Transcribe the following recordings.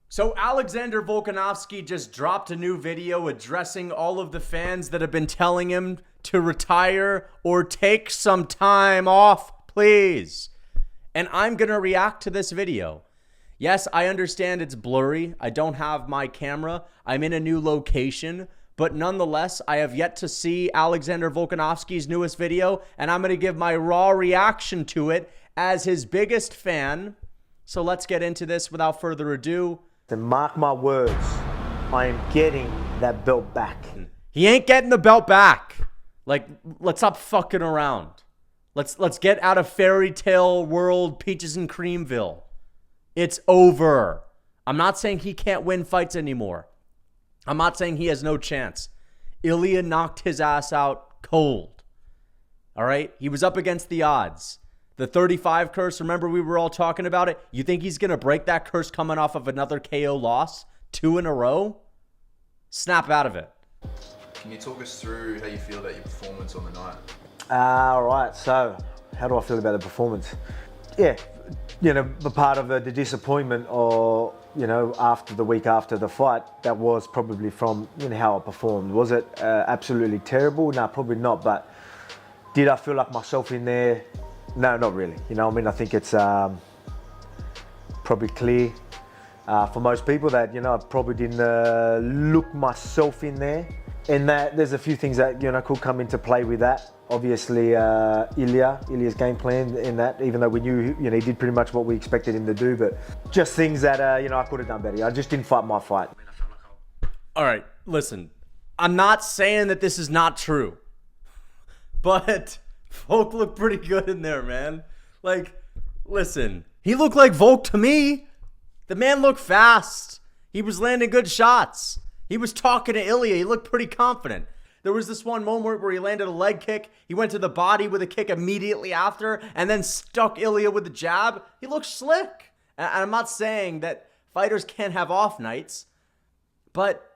So Alexander Volkanovski just dropped a new video addressing all of the fans that have been telling him to retire or take some time off, please. And I'm going to react to this video. Yes, I understand it's blurry. I don't have my camera. I'm in a new location. But nonetheless, I have yet to see Alexander Volkanovski's newest video, and I'm going to give my raw reaction to it as his biggest fan. So let's get into this without further ado. And mark my words, I am getting that belt back. He ain't getting the belt back. Like, let's stop fucking around. Let's get out of fairy tale world Peaches and Creamville. It's over. I'm not saying he can't win fights anymore. I'm not saying he has no chance. Ilia knocked his ass out cold. All right? He was up against the odds. The 35 curse, remember we were all talking about it? You think he's going to break that curse coming off of another KO loss? 2 in a row? Snap out of it. Can you talk us through how you feel about your performance on the night? All right, so how do I feel about the performance? Yeah, the part of the disappointment or, after the week after the fight, that was probably from how I performed. Was it absolutely terrible? No, probably not, but did I feel like myself in there? No, not really. I think it's probably clear for most people that, I probably didn't look myself in there. And that there's a few things that, could come into play with that. Obviously, Ilia's game plan in that, even though we knew, he did pretty much what we expected him to do, but just things that, I could have done better. I just didn't fight my fight. All right, listen. I'm not saying that this is not true, but Volk looked pretty good in there, man. Like, listen, he looked like Volk to me. The man looked fast. He was landing good shots. He was talking to Ilia. He looked pretty confident. There was this one moment where he landed a leg kick. He went to the body with a kick immediately after and then stuck Ilia with the jab. He looked slick. And I'm not saying that fighters can't have off nights, but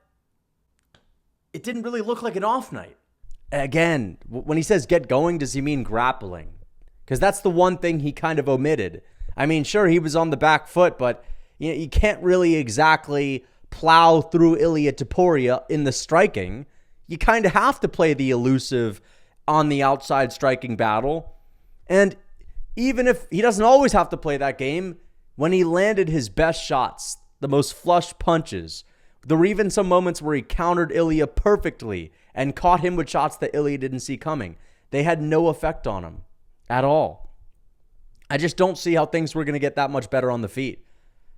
it didn't really look like an off night. Again, when he says get going, does he mean grappling? Because that's the one thing he kind of omitted. I mean, sure, he was on the back foot, but you can't really exactly plow through Ilia Topuria in the striking. You kind of have to play the elusive on the outside striking battle. And even if he doesn't always have to play that game, when he landed his best shots, the most flush punches, there were even some moments where he countered Ilia perfectly and caught him with shots that Ilia didn't see coming. They had no effect on him at all. I just don't see how things were going to get that much better on the feet.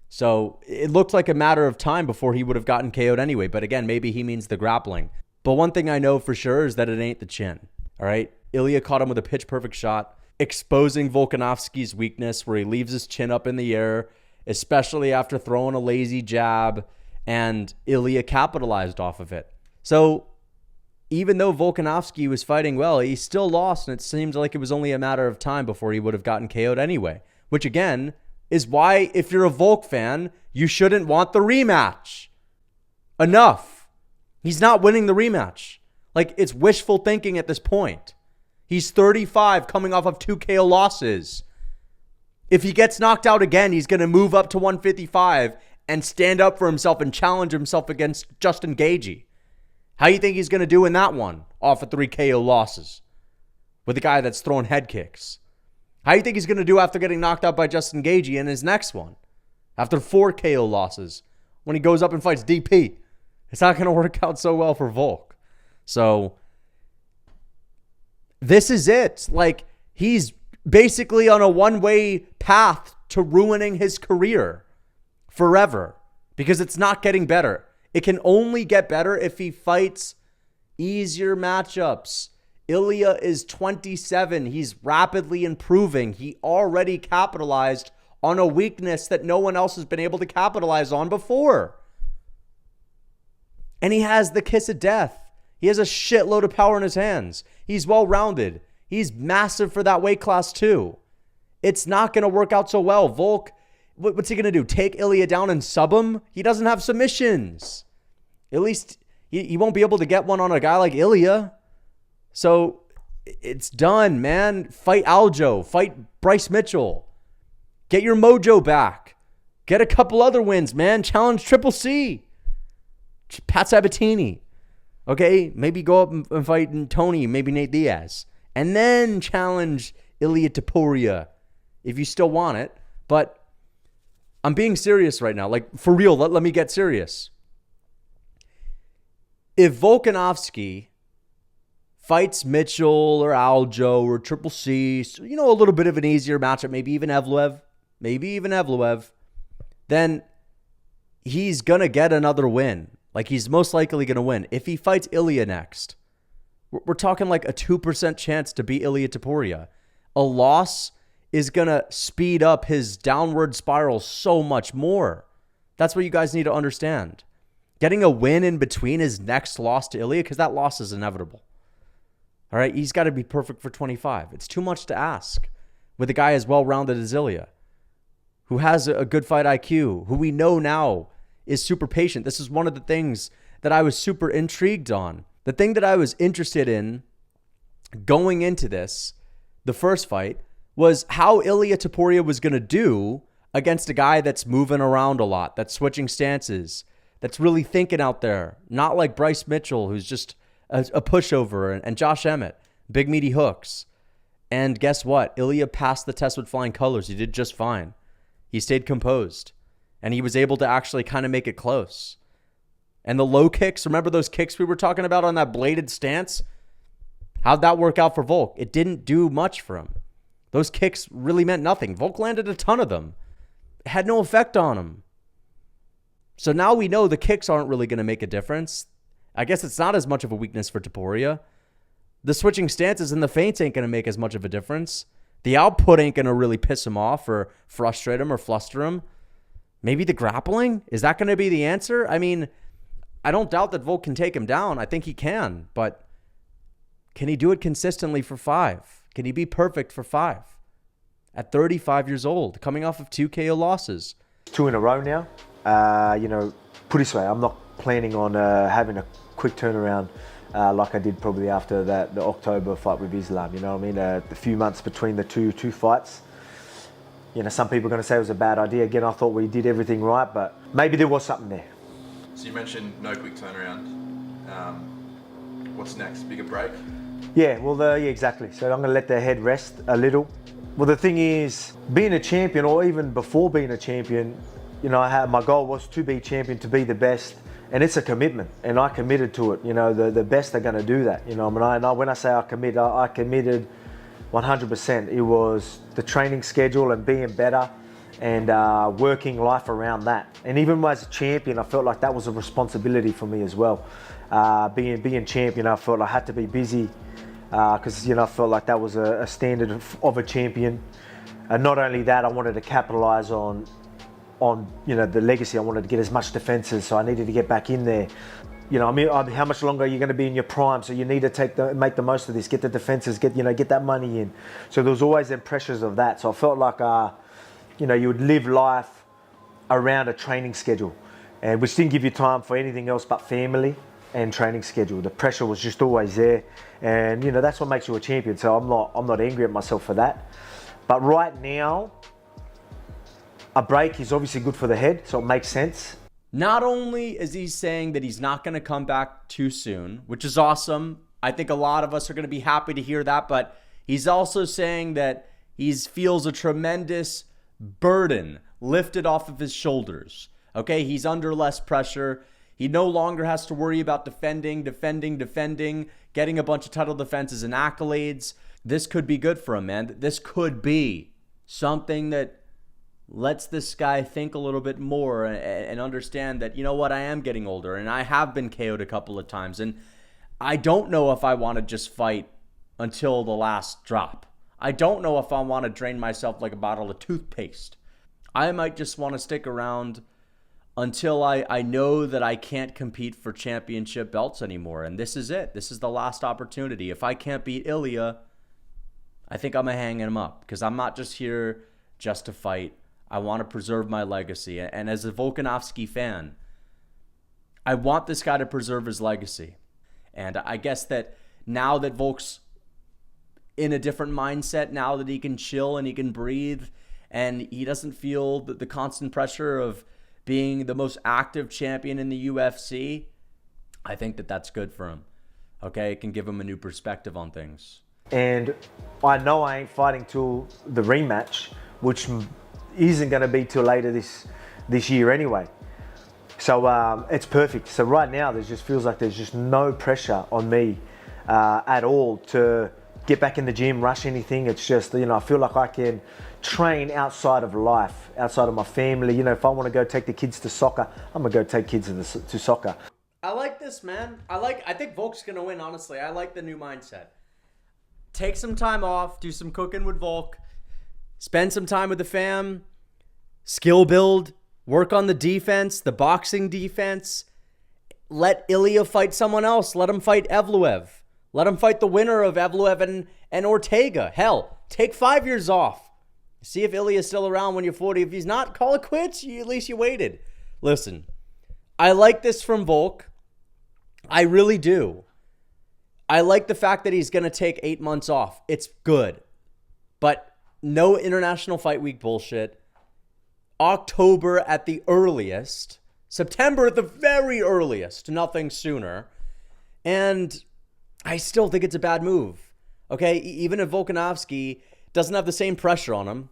So it looked like a matter of time before he would have gotten KO'd anyway. But again, maybe he means the grappling. But one thing I know for sure is that it ain't the chin. All right? Ilia caught him with a pitch-perfect shot, exposing Volkanovski's weakness where he leaves his chin up in the air, especially after throwing a lazy jab, and Ilia capitalized off of it. So even though Volkanovski was fighting well, he still lost, and it seems like it was only a matter of time before he would have gotten KO'd anyway. Which, again, is why, if you're a Volk fan, you shouldn't want the rematch. Enough. He's not winning the rematch. Like, it's wishful thinking at this point. He's 35, coming off of 2 KO losses. If he gets knocked out again, he's going to move up to 155 and stand up for himself and challenge himself against Justin Gaethje. How do you think he's going to do in that one off of 3 KO losses with a guy that's throwing head kicks? How do you think he's going to do after getting knocked out by Justin Gaethje in his next one? After 4 KO losses when he goes up and fights DP? It's not going to work out so well for Volk. So this is it. Like, he's basically on a one-way path to ruining his career forever because it's not getting better. It can only get better if he fights easier matchups. Ilia is 27. He's rapidly improving. He already capitalized on a weakness that no one else has been able to capitalize on before. And he has the kiss of death. He has a shitload of power in his hands. He's well-rounded. He's massive for that weight class too. It's not going to work out so well. Volk, what's he going to do? Take Ilia down and sub him? He doesn't have submissions. At least he won't be able to get one on a guy like Ilia. So it's done, man. Fight Aljo. Fight Bryce Mitchell. Get your mojo back. Get a couple other wins, man. Challenge Triple C. Pat Sabatini. Okay, maybe go up and fight Tony, maybe Nate Diaz. And then challenge Ilia Topuria if you still want it. But I'm being serious right now. Like, for real, let me get serious. If Volkanovski fights Mitchell or Aljo or Triple C, so, a little bit of an easier matchup, maybe even Evloev, then he's going to get another win. Like, he's most likely going to win. If he fights Ilia next, we're talking like a 2% chance to beat Ilia Topuria. A loss is going to speed up his downward spiral so much more. That's what you guys need to understand. Getting a win in between his next loss to Ilia, because that loss is inevitable. All right, he's got to be perfect for 25. It's too much to ask with a guy as well-rounded as Ilia, who has a good fight IQ, who we know now is super patient. This is one of the things that I was super intrigued on. The thing that I was interested in going into this, the first fight, was how Ilia Topuria was going to do against a guy that's moving around a lot, that's switching stances, that's really thinking out there. Not like Bryce Mitchell, who's just a pushover, and Josh Emmett, big meaty hooks. And guess what? Ilia passed the test with flying colors. He did just fine. He stayed composed. And he was able to actually kind of make it close. And the low kicks, remember those kicks we were talking about on that bladed stance? How'd that work out for Volk? It didn't do much for him. Those kicks really meant nothing. Volk landed a ton of them. It had no effect on him. So now we know the kicks aren't really going to make a difference. I guess it's not as much of a weakness for Topuria. The switching stances and the feints ain't going to make as much of a difference. The output ain't going to really piss him off or frustrate him or fluster him. Maybe the grappling? Is that going to be the answer? I mean, I don't doubt that Volk can take him down. I think he can. But can he do it consistently for 5? Can he be perfect for 5? At 35 years old, coming off of 2 KO losses. 2 in a row now. Put it this way, I'm not planning on having a quick turnaround like I did probably after the October fight with Islam. You know what I mean? The few months between the two fights. Some people are going to say it was a bad idea. Again, I thought we did everything right, but maybe there was something there. So you mentioned no quick turnaround. What's next? Bigger break? Yeah, well, yeah, exactly. So I'm going to let their head rest a little. Well, the thing is, being a champion, or even before being a champion, my goal was to be champion, to be the best, and it's a commitment, and I committed to it. The best are going to do that. When I say I committed 100%. It was the training schedule and being better and working life around that. And even as a champion, I felt like that was a responsibility for me as well. Being champion, I felt I had to be busy because I felt like that was a standard of a champion. And not only that, I wanted to capitalize on the legacy. I wanted to get as much defenses, so I needed to get back in there. How much longer are you going to be in your prime? So you need to make the most of this, get the defenses, get that money in. So there was always the pressures of that. So I felt like, you would live life around a training schedule, and which didn't give you time for anything else but family and training schedule. The pressure was just always there, and that's what makes you a champion. So I'm not angry at myself for that. But right now, a break is obviously good for the head, so it makes sense. Not only is he saying that he's not going to come back too soon, which is awesome. I think a lot of us are going to be happy to hear that, but he's also saying that he feels a tremendous burden lifted off of his shoulders. Okay, he's under less pressure. He no longer has to worry about defending, getting a bunch of title defenses and accolades. This could be good for him, man. This could be something that lets this guy think a little bit more and understand that, I am getting older and I have been KO'd a couple of times. And I don't know if I want to just fight until the last drop. I don't know if I want to drain myself like a bottle of toothpaste. I might just want to stick around until I know that I can't compete for championship belts anymore. And this is it. This is the last opportunity. If I can't beat Ilia, I think I'm going to hang him up, because I'm not just here just to fight. I want to preserve my legacy. And as a Volkanovski fan, I want this guy to preserve his legacy. And I guess that now that Volk's in a different mindset, now that he can chill and he can breathe and he doesn't feel the constant pressure of being the most active champion in the UFC, I think that that's good for him. Okay, it can give him a new perspective on things. And I know I ain't fighting till the rematch, which isn't going to be till later this year anyway. So it's perfect. So right now, there just feels like there's just no pressure on me at all to get back in the gym, rush anything. It's just, I feel like I can train outside of life, outside of my family. If I want to go take the kids to soccer, I'm going to go take kids to soccer. I like this, man. I think Volk's going to win, honestly. I like the new mindset. Take some time off, do some cooking with Volk, spend some time with the fam, skill build, work on the defense, the boxing defense. Let Ilia fight someone else. Let him fight Evloev. Let him fight the winner of Evloev and Ortega. Hell, take 5 years off. See if Ilia's still around when you're 40. If he's not, call it quits. At least you waited. Listen, I like this from Volk. I really do. I like the fact that he's going to take 8 months off. It's good. But no International Fight Week bullshit. October at the earliest. September at the very earliest. Nothing sooner. And I still think it's a bad move. Okay? Even if Volkanovski doesn't have the same pressure on him.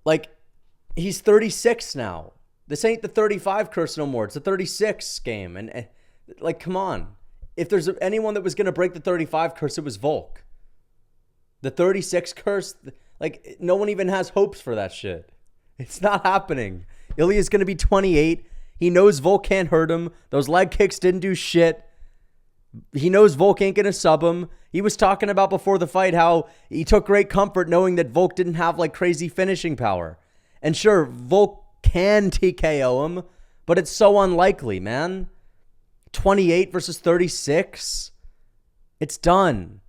Like, he's 36 now. This ain't the 35 curse no more. It's the 36 game. And like, come on. If there's anyone that was going to break the 35 curse, it was Volk. The 36 curse, like, no one even has hopes for that shit. It's not happening. Ilia's going to be 28. He knows Volk can't hurt him. Those leg kicks didn't do shit. He knows Volk ain't going to sub him. He was talking about before the fight how he took great comfort knowing that Volk didn't have like crazy finishing power. And sure, Volk can TKO him, but it's so unlikely, man. 28 versus 36. It's done.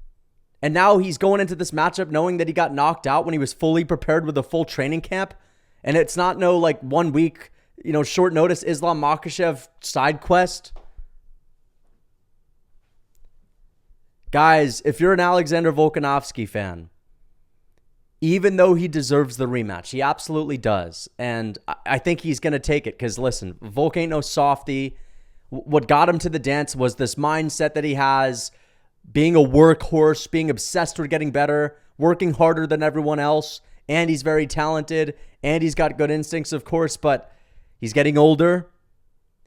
And now he's going into this matchup knowing that he got knocked out when he was fully prepared with a full training camp. And it's not no like 1 week, short notice Islam Makhachev side quest. Guys, if you're an Alexander Volkanovski fan, even though he deserves the rematch, he absolutely does. And I think he's going to take it because, listen, Volk ain't no softy. What got him to the dance was this mindset that he has, being a workhorse, being obsessed with getting better, working harder than everyone else, and he's very talented, and he's got good instincts, of course, but he's getting older.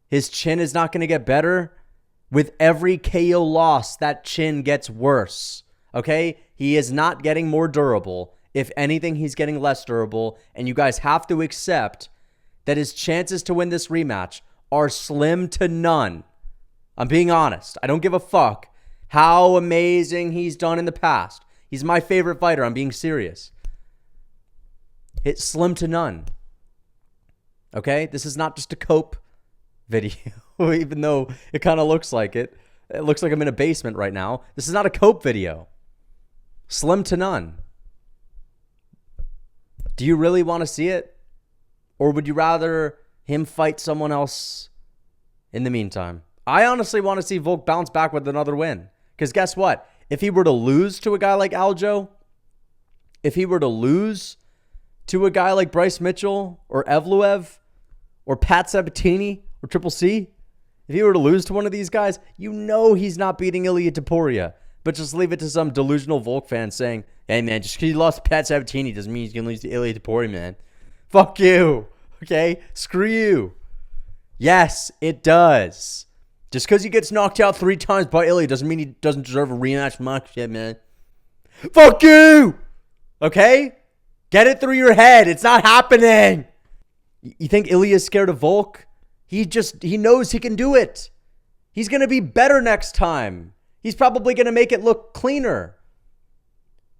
His chin is not going to get better. With every KO loss, that chin gets worse, okay? He is not getting more durable. If anything, he's getting less durable, and you guys have to accept that his chances to win this rematch are slim to none. I'm being honest. I don't give a fuck how amazing he's done in the past. He's my favorite fighter. I'm being serious. It's slim to none. Okay? This is not just a cope video, even though it kind of looks like it. It looks like I'm in a basement right now. This is not a cope video. Slim to none. Do you really want to see it? Or would you rather him fight someone else in the meantime? I honestly want to see Volk bounce back with another win. Because guess what? If he were to lose to a guy like Aljo, if he were to lose to a guy like Bryce Mitchell or Evloev or Pat Sabatini or Triple C, if he were to lose to one of these guys, he's not beating Ilia Topuria. But just leave it to some delusional Volk fan saying, hey, man, just because he lost to Pat Sabatini doesn't mean he's going to lose to Ilia Topuria, man. Fuck you. Okay? Screw you. Yes, it does. Just because he gets knocked out 3 times by Ilia doesn't mean he doesn't deserve a rematch from that shit, man. Fuck you! Okay? Get it through your head. It's not happening. You think Ilia's scared of Volk? He knows he can do it. He's going to be better next time. He's probably going to make it look cleaner.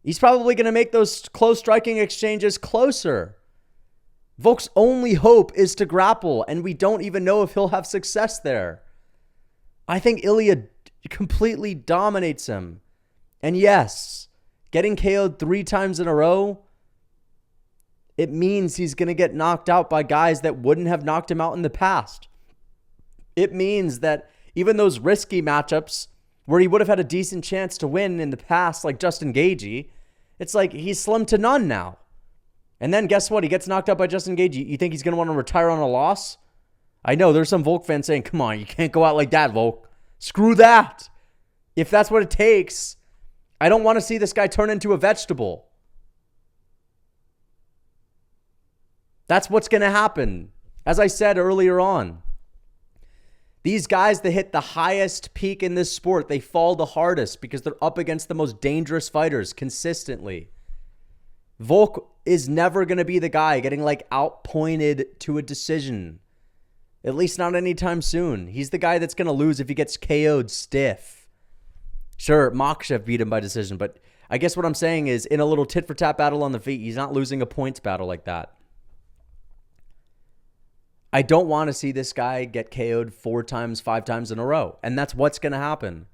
He's probably going to make those close striking exchanges closer. Volk's only hope is to grapple, and we don't even know if he'll have success there. I think Ilia completely dominates him. And yes, getting KO'd 3 times in a row, it means he's going to get knocked out by guys that wouldn't have knocked him out in the past. It means that even those risky matchups where he would have had a decent chance to win in the past, like Justin Gaethje, it's like he's slim to none now. And then guess what? He gets knocked out by Justin Gaethje. You think he's going to want to retire on a loss? I know there's some Volk fans saying, come on, you can't go out like that, Volk. Screw that. If that's what it takes, I don't want to see this guy turn into a vegetable. That's what's going to happen. As I said earlier on, these guys that hit the highest peak in this sport, they fall the hardest because they're up against the most dangerous fighters consistently. Volk is never going to be the guy getting like outpointed to a decision. At least not anytime soon. He's the guy that's going to lose if he gets KO'd stiff. Sure, Makhachev beat him by decision, but I guess what I'm saying is in a little tit-for-tat battle on the feet, he's not losing a points battle like that. I don't want to see this guy get KO'd 4 times, 5 times in a row. And that's what's going to happen.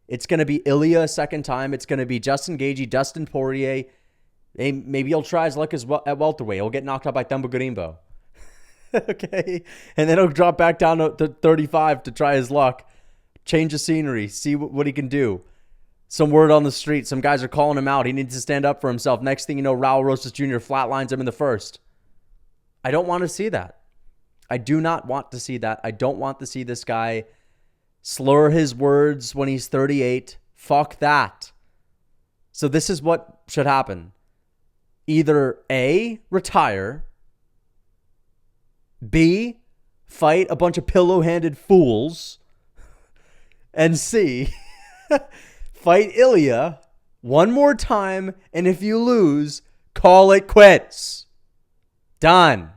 It's going to be Ilia a second time. It's going to be Justin Gaethje, Dustin Poirier. Maybe he'll try his luck as well at welterweight. He'll get knocked out by Thumba Gorimbo. Okay? And then he'll drop back down to 35 to try his luck. Change the scenery. See what he can do. Some word on the street. Some guys are calling him out. He needs to stand up for himself. Next thing you know, Raul Rosas Jr. flatlines him in the first. I don't want to see that. I do not want to see that. I don't want to see this guy slur his words when he's 38. Fuck that. So this is what should happen. Either A, retire. B, fight a bunch of pillow-handed fools. And C, fight Ilia one more time. And if you lose, call it quits. Done.